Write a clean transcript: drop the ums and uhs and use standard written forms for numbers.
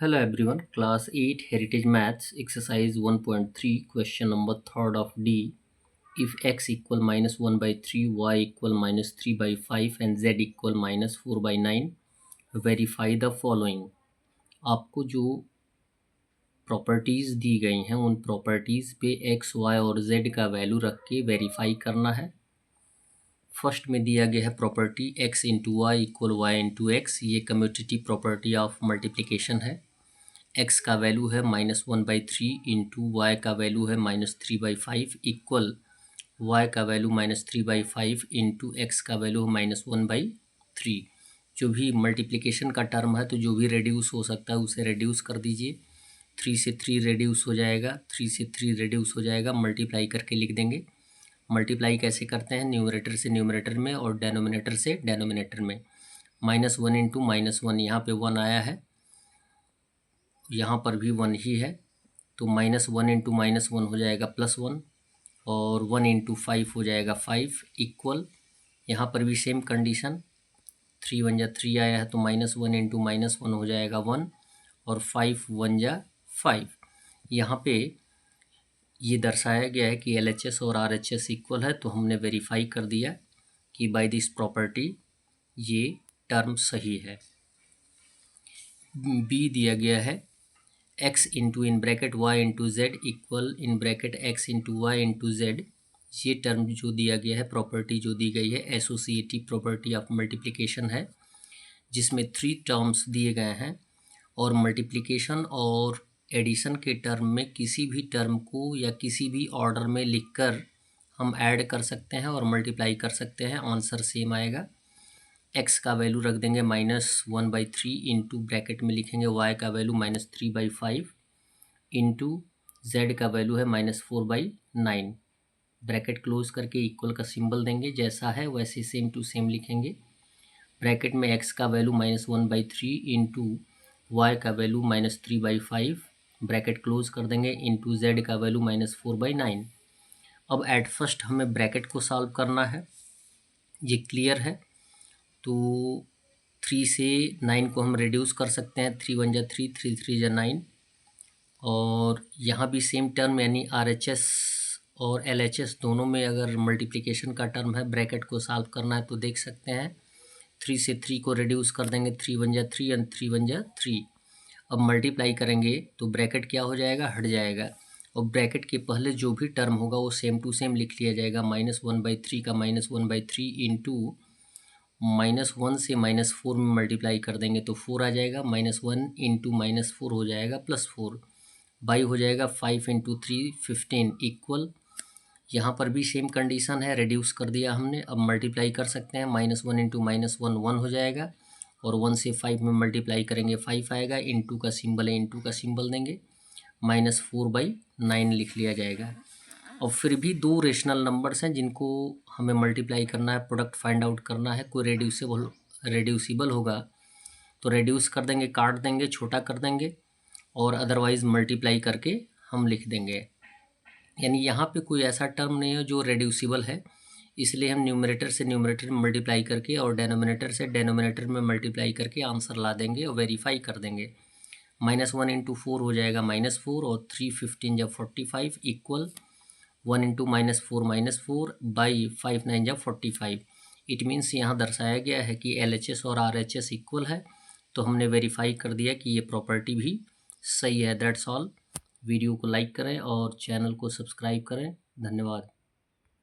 Hello everyone, class 8 heritage maths exercise 1.3 question number 3rd of D. If x equal minus 1 by 3, y equal minus 3 by 5 and z equal minus 4 by 9, verify the following. आपको जो properties दी गई हैं उन properties पे x, y और z का value रख के वेरीफाई करना है। फर्स्ट में दिया गया है property x into y equal y into x, ये कम्यूटेटिव प्रॉपर्टी ऑफ मल्टीप्लिकेशन है। x का वैल्यू है -1/3 इंटू वाई का वैल्यू है -3/5 इक्वल y का वैल्यू -3/5 इंटू एक्स का वैल्यू है -1/3। जो भी मल्टीप्लिकेशन का टर्म है तो जो भी रेड्यूस हो सकता है उसे रेड्यूस कर दीजिए। 3 से 3 रेड्यूस हो जाएगा, 3 से 3 रेड्यूस हो जाएगा, मल्टीप्लाई करके लिख देंगे। मल्टीप्लाई कैसे करते हैं? न्यूमरेटर से न्यूमरेटर में और डेनोमिनेटर से डेनोमिनेटर में। -1 इंटू -1, यहाँ पे 1 आया है, यहाँ पर भी 1 ही है, तो -1 इंटू -1 हो जाएगा +1 और 1 इंटू 5 हो जाएगा 5 इक्वल, यहाँ पर भी सेम कंडीशन, 3 1 जा 3 आया है तो -1 इंटू -1 हो जाएगा 1 और 5 1 जा 5। यहाँ पे ये दर्शाया गया है कि LHS और RHS इक्वल है, तो हमने वेरीफाई कर दिया कि बाय दिस प्रॉपर्टी ये टर्म सही है। बी दिया गया है x into in bracket y into z equal in bracket x into y into z. ये टर्म जो दिया गया है, प्रॉपर्टी जो दी गई है, एसोसिएटिव प्रॉपर्टी ऑफ मल्टीप्लिकेशन है, जिसमें 3 टर्म्स दिए गए हैं और मल्टीप्लिकेशन और एडिशन के टर्म में किसी भी टर्म को या किसी भी ऑर्डर में लिखकर हम ऐड कर सकते हैं और मल्टीप्लाई कर सकते हैं, आंसर सेम आएगा। x का वैल्यू रख देंगे -1/3 इंटू ब्रैकेट में लिखेंगे y का वैल्यू -3/5 इंटू z का वैल्यू है -4/9, ब्रैकेट क्लोज करके इक्वल का सिंबल देंगे, जैसा है वैसे सेम टू सेम लिखेंगे। ब्रैकेट में x का वैल्यू -1/3 इंटू y का वैल्यू -3/5, ब्रैकेट क्लोज कर देंगे, इंटू z का वैल्यू -4/9। अब एट फर्स्ट हमें ब्रैकेट को सॉल्व करना है, ये क्लियर है। तो 3 से 9 को हम रिड्यूस कर सकते हैं, 3 1 जा 3, 3 3 जा 9, और यहाँ भी सेम टर्म यानी RHS और LHS दोनों में अगर मल्टीप्लिकेशन का टर्म है, ब्रैकेट को सॉल्व करना है तो देख सकते हैं 3 से 3 को रिड्यूस कर देंगे, 3 1 जा 3 एंड 3 1 जा 3। अब मल्टीप्लाई करेंगे तो ब्रैकेट क्या हो जाएगा, हट जाएगा, और ब्रैकेट के पहले जो भी टर्म होगा वो सेम टू सेम लिख लिया जाएगा। -1/3 का -1/3 इंटू -1 से -4 में मल्टीप्लाई कर देंगे तो 4 आ जाएगा, -1 इंटू -4 हो जाएगा +4, बाई हो जाएगा 5 इंटू 3 15 इक्वल, यहाँ पर भी सेम कंडीशन है, रिड्यूस कर दिया हमने। अब मल्टीप्लाई कर सकते हैं, -1 इंटू -1 1 हो जाएगा और 1 से 5 में मल्टीप्लाई करेंगे 5 आएगा, इंटू का सिंबल है, इंटू का सिंबल देंगे, -4/9 लिख लिया जाएगा। और फिर भी 2 रेशनल नंबर्स हैं जिनको हमें मल्टीप्लाई करना है, प्रोडक्ट फाइंड आउट करना है। कोई रेड्यूसिबल होगा तो रेड्यूस कर देंगे, काट देंगे, छोटा कर देंगे, और अदरवाइज़ मल्टीप्लाई करके हम लिख देंगे। यानी यहाँ पे कोई ऐसा टर्म नहीं है जो रेड्यूसिबल है, इसलिए हम न्यूमरेटर से न्यूमरेटर में मल्टीप्लाई करके और डेनोमिनेटर से डेनोमिनेटर में मल्टीप्लाई करके आंसर ला देंगे और वेरीफाई कर देंगे। -1 इंटू 4 हो जाएगा -4 और 3 15 जब 45 इक्वल 1 इंटू -4 बाई 5 9 जब 45। इट मीन्स यहाँ दर्शाया गया है कि LHS और RHS इक्वल है, तो हमने वेरीफाई कर दिया कि ये प्रॉपर्टी भी सही है। That's all. वीडियो को लाइक करें और चैनल को सब्सक्राइब करें। धन्यवाद।